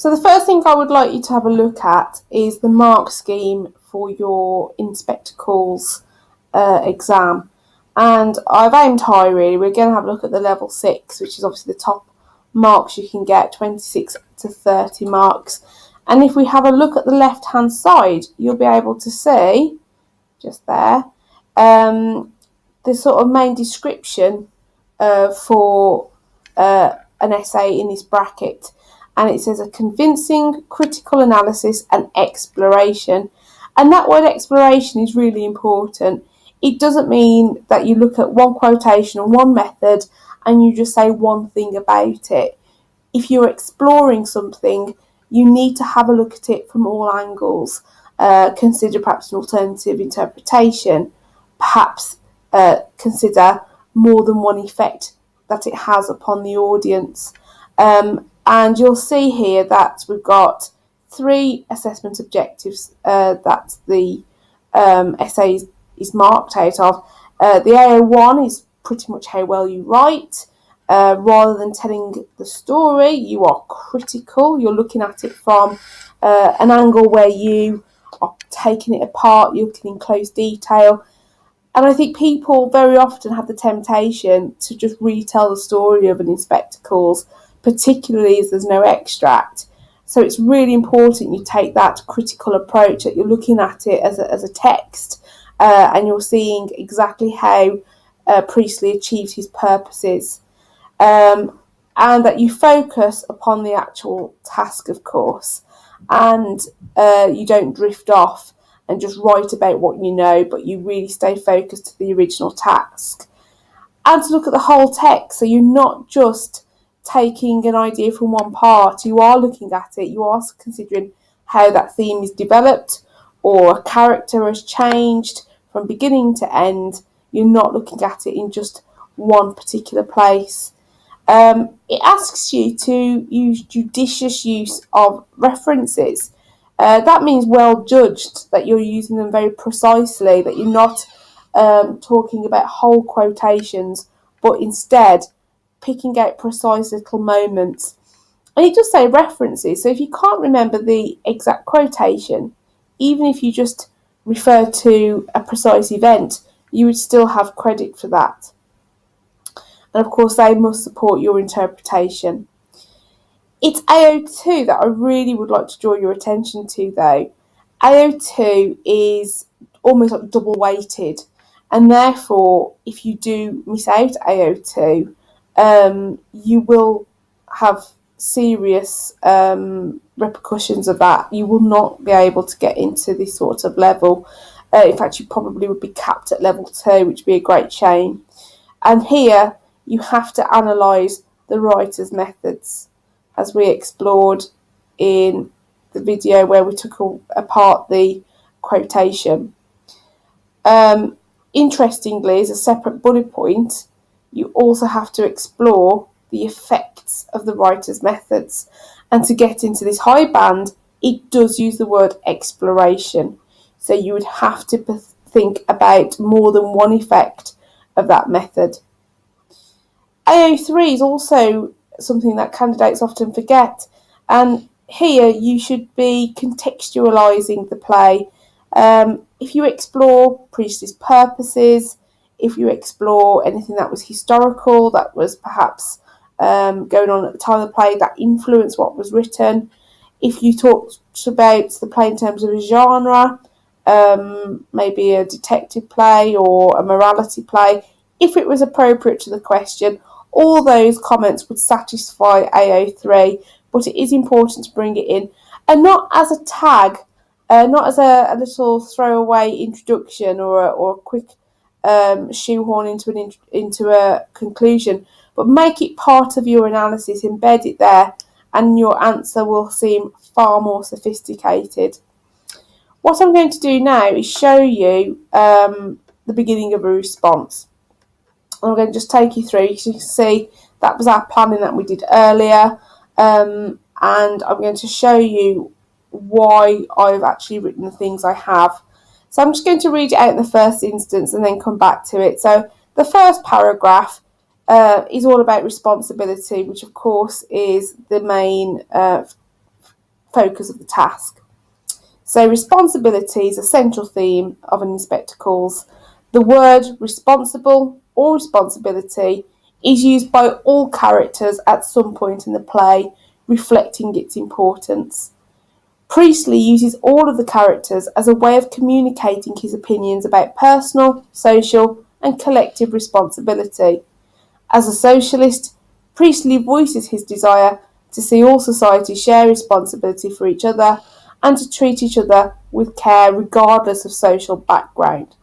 So the first thing I would like you to have a look at is the mark scheme for your Inspector Calls exam. And I've aimed high really. We're going to have a look at the level 6, which is obviously the top marks you can get, 26 to 30 marks. And if we have a look at the left hand side, you'll be able to see, just there, the sort of main description for an essay in this bracket. And it says a convincing critical analysis and exploration. And that word exploration is really important. It doesn't mean that you look at one quotation or one method and you just say one thing about it. If you're exploring something, you need to have a look at it from all angles. Consider perhaps an alternative interpretation. Perhaps consider more than one effect that it has upon the audience. And you'll see here that we've got 3 assessment objectives that the essay is marked out of. The AO1 is pretty much how well you write. Rather than telling the story, you are critical. You're looking at it from an angle where you are taking it apart, you're looking in close detail. And I think people very often have the temptation to just retell the story of an Inspector Calls, particularly as there's no extract. So it's really important you take that critical approach, that you're looking at it as a text, and you're seeing exactly how Priestley achieved his purposes. And that you focus upon the actual task, of course, and you don't drift off and just write about what you know, but you really stay focused to the original task. And to look at the whole text, so you're not just taking an idea from one part, you are looking at it, you are considering how that theme is developed or a character has changed from beginning to end. You're not looking at it in just one particular place. It asks you to use judicious use of references. That means well judged, that you're using them very precisely, that you're not talking about whole quotations, but instead picking out precise little moments. And it does say references, so if you can't remember the exact quotation, even if you just refer to a precise event, you would still have credit for that. And of course, they must support your interpretation. It's AO2 that I really would like to draw your attention to, though. AO2 is almost like double weighted, and therefore, if you do miss out AO2, you will have serious repercussions of that. You will not be able to get into this sort of level. In fact, you probably would be capped at level 2, which would be a great shame. And here, you have to analyse the writer's methods, as we explored in the video where we took apart the quotation. Interestingly, as a separate bullet point, you also have to explore the effects of the writer's methods. And to get into this high band, it does use the word exploration. So you would have to think about more than one effect of that method. AO3 is also something that candidates often forget, and here you should be contextualising the play. If you explore Priestley's purposes, if you explore anything that was historical, that was perhaps going on at the time of the play, that influenced what was written, if you talked about the play in terms of a genre, maybe a detective play or a morality play, if it was appropriate to the question, all those comments would satisfy AO3, but it is important to bring it in, and not as a tag, not as a little throwaway introduction or a quick shoehorn into a conclusion, but make it part of your analysis, embed it there, and your answer will seem far more sophisticated. What I'm going to do now is show you the beginning of a response. I'm going to just take you through, so you can see that was our planning that we did earlier, and I'm going to show you why I've actually written the things I have. So I'm just going to read it out in the first instance and then come back to it. So the first paragraph is all about responsibility, which of course is the main focus of the task. So responsibility is a central theme of an Inspector Calls. The word responsible or responsibility is used by all characters at some point in the play, reflecting its importance. Priestley uses all of the characters as a way of communicating his opinions about personal, social, and collective responsibility. As a socialist, Priestley voices his desire to see all society share responsibility for each other and to treat each other with care regardless of social background.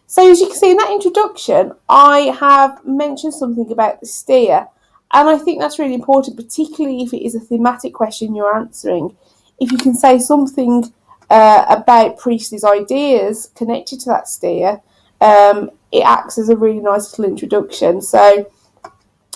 So as you can see in that introduction, I have mentioned something about the steer, and I think that's really important, particularly if it is a thematic question you're answering. If you can say something about Priestley's ideas connected to that steer, it acts as a really nice little introduction. So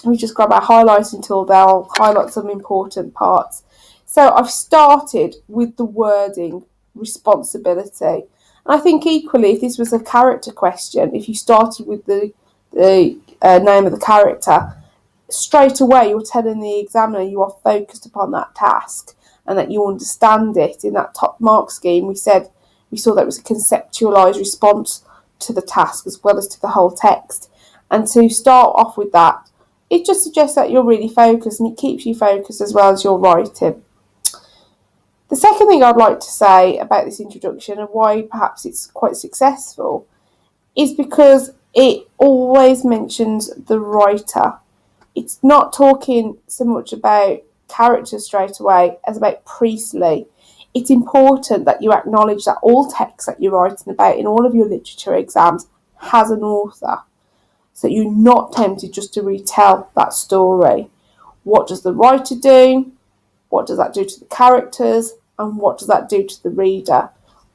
we just grab our highlighting tool there, I'll highlight some important parts. So I've started with the wording responsibility. And I think equally, if this was a character question, if you started with the name of the character, straight away you're telling the examiner you are focused upon that task and that you understand it. In that top mark scheme, we saw that it was a conceptualised response to the task as well as to the whole text. And to start off with that, it just suggests that you're really focused, and it keeps you focused as well as you're writing. The second thing I'd like to say about this introduction and why perhaps it's quite successful is because it always mentions the writer. It's not talking so much about characters straight away as about Priestley. It's important that you acknowledge that all text that you're writing about in all of your literature exams has an author, so you're not tempted just to retell that story. What does the writer do? What does that do to the characters? And what does that do to the reader?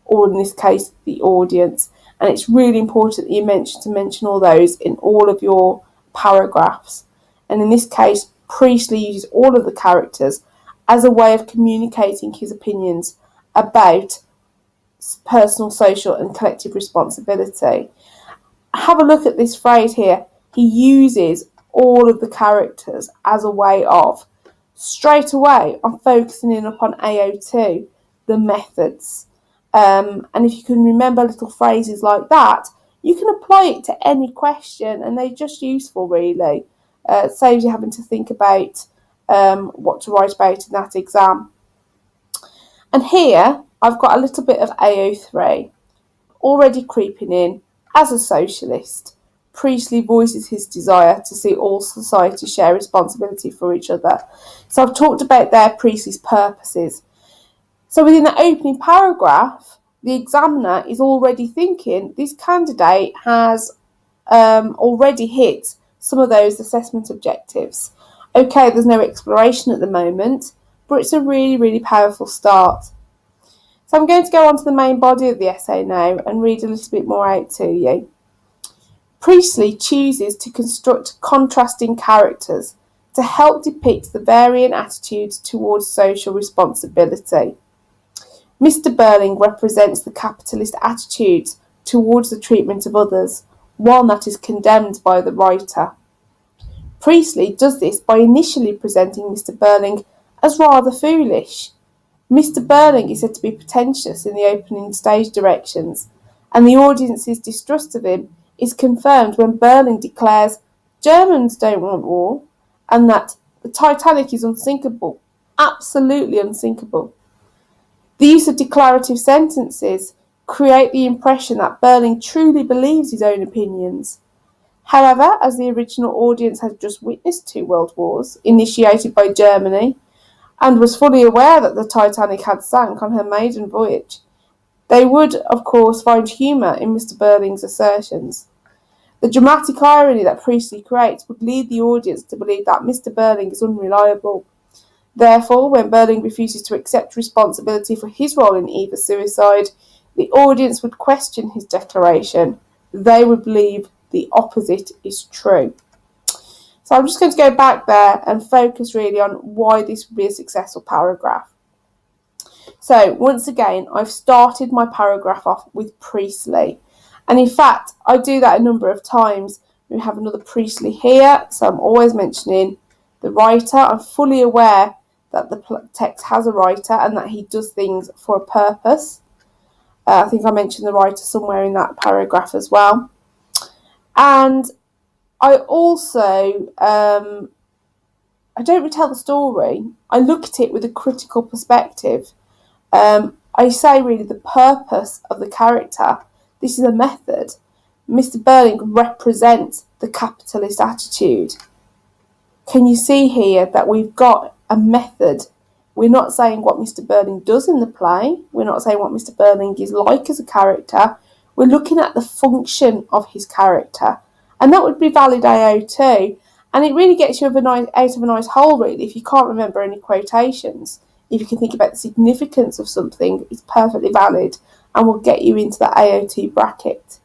Or in this case, the audience. And it's really important that you mention all those in all of your paragraphs. And in this case, Priestley uses all of the characters as a way of communicating his opinions about personal, social, and collective responsibility. Have a look at this phrase here. He uses all of the characters as a way of, straight away, I'm focusing in upon AO2, the methods. And if you can remember little phrases like that, you can apply it to any question, and they're just useful, really. It saves you having to think about what to write about in that exam. And here, I've got a little bit of AO3 already creeping in. As a socialist, Priestley voices his desire to see all society share responsibility for each other. So I've talked about there Priestley's purposes. So within the opening paragraph, the examiner is already thinking this candidate has already hit some of those assessment objectives. Okay, there's no exploration at the moment, but it's a really, really powerful start. So I'm going to go on to the main body of the essay now and read a little bit more out to you. Priestley chooses to construct contrasting characters to help depict the varying attitudes towards social responsibility. Mr. Burling represents the capitalist attitudes towards the treatment of others, one that is condemned by the writer. Priestley does this by initially presenting Mr. Burling as rather foolish. Mr. Burling is said to be pretentious in the opening stage directions, and the audience's distrust of him is confirmed when Burling declares Germans don't want war, and that the Titanic is unsinkable, absolutely unsinkable. The use of declarative sentences create the impression that Burling truly believes his own opinions. However, as the original audience had just witnessed 2 world wars initiated by Germany, and was fully aware that the Titanic had sank on her maiden voyage, they would, of course, find humour in Mr. Burling's assertions. The dramatic irony that Priestley creates would lead the audience to believe that Mr. Burling is unreliable. Therefore, when Burling refuses to accept responsibility for his role in Eva's suicide, the audience would question his declaration. They would believe the opposite is true. So I'm just going to go back there and focus really on why this would be a successful paragraph. So once again, I've started my paragraph off with Priestley. And in fact, I do that a number of times. We have another Priestley here, so I'm always mentioning the writer. I'm fully aware that the text has a writer and that he does things for a purpose. I think I mentioned the writer somewhere in that paragraph as well. And I also, I don't retell the story. I look at it with a critical perspective. I say really the purpose of the character. This is a method. Mr. Burling represents the capitalist attitude. Can you see here that we've got a method? We're not saying what Mr. Burling does in the play. We're not saying what Mr. Burling is like as a character. We're looking at the function of his character. And that would be valid AO too. And it really gets you out of a nice hole, really, if you can't remember any quotations. If you can think about the significance of something, it's perfectly valid and will get you into the AO2 bracket.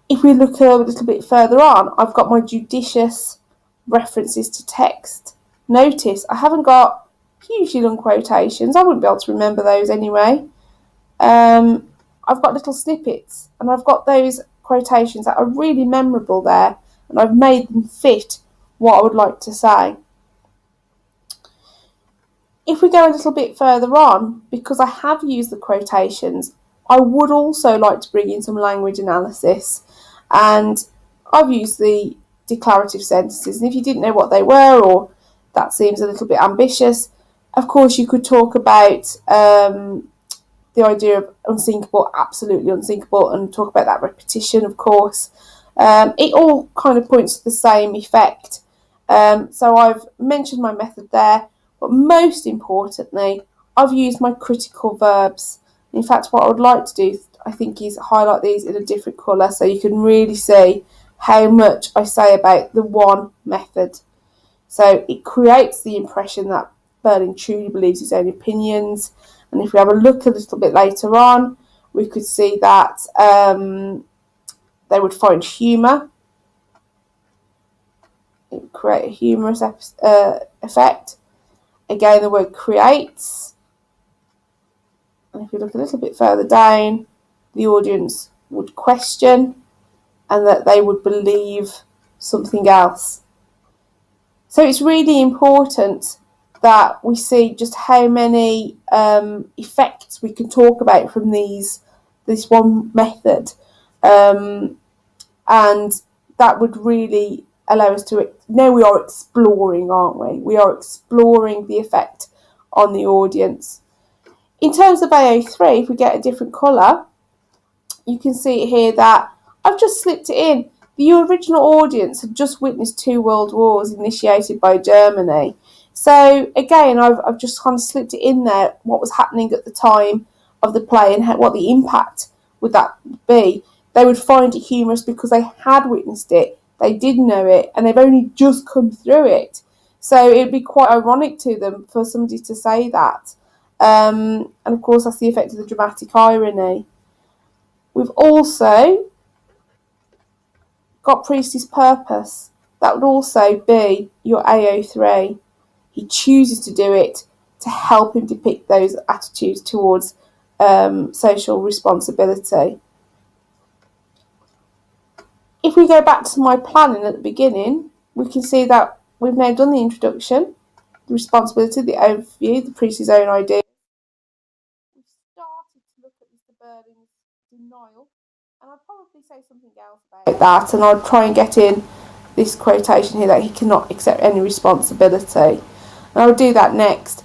If we look a little bit further on, I've got my judicious references to text. Notice I haven't got hugely long quotations. I wouldn't be able to remember those anyway. I've got little snippets, and I've got those quotations that are really memorable there, and I've made them fit what I would like to say. If we go a little bit further on, because I have used the quotations, I would also like to bring in some language analysis. And I've used the declarative sentences, and if you didn't know what they were, or that seems a little bit ambitious, of course you could talk about the idea of unsinkable, absolutely unsinkable, and talk about that repetition, of course. It all kind of points to the same effect. So I've mentioned my method there, but most importantly, I've used my critical verbs. In fact, what I would like to do, I think, is highlight these in a different colour so you can really see how much I say about the one method. So it creates the impression that Burling truly believes his own opinions. And if we have a look a little bit later on, we could see that they would find humour. It would create a humorous effect. Again, the word creates. And if we look a little bit further down, the audience would question and that they would believe something else. So it's really important that we see just how many effects we can talk about from this one method. And that would really allow us to, now we are exploring, aren't we? We are exploring the effect on the audience. In terms of AO3, if we get a different colour, you can see here that I've just slipped it in. The original audience had just witnessed 2 world wars initiated by Germany. So again, I've just kind of slipped it in there, what was happening at the time of the play and what the impact would that be. They would find it humorous because they had witnessed it, they did know it, and they've only just come through it. So it would be quite ironic to them for somebody to say that. And of course, that's the effect of the dramatic irony. We've also got Priestley's purpose. That would also be your AO3. He chooses to do it to help him depict those attitudes towards social responsibility. If we go back to my planning at the beginning, we can see that we've now done the introduction, the responsibility, the overview, the Priestley's own idea. We've started to look at Mr. Burling's denial, and I'd probably say something else about that, and I'd try and get in this quotation here that he cannot accept any responsibility. And I would do that next.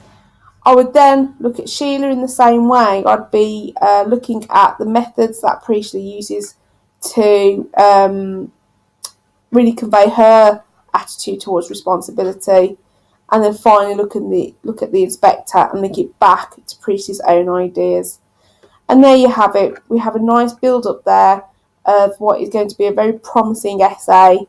I would then look at Sheila in the same way. I'd be looking at the methods that Priestley uses to really convey her attitude towards responsibility, and then finally look at the inspector and link it back to Priestley's own ideas. And there you have it. We have a nice build up there of what is going to be a very promising essay.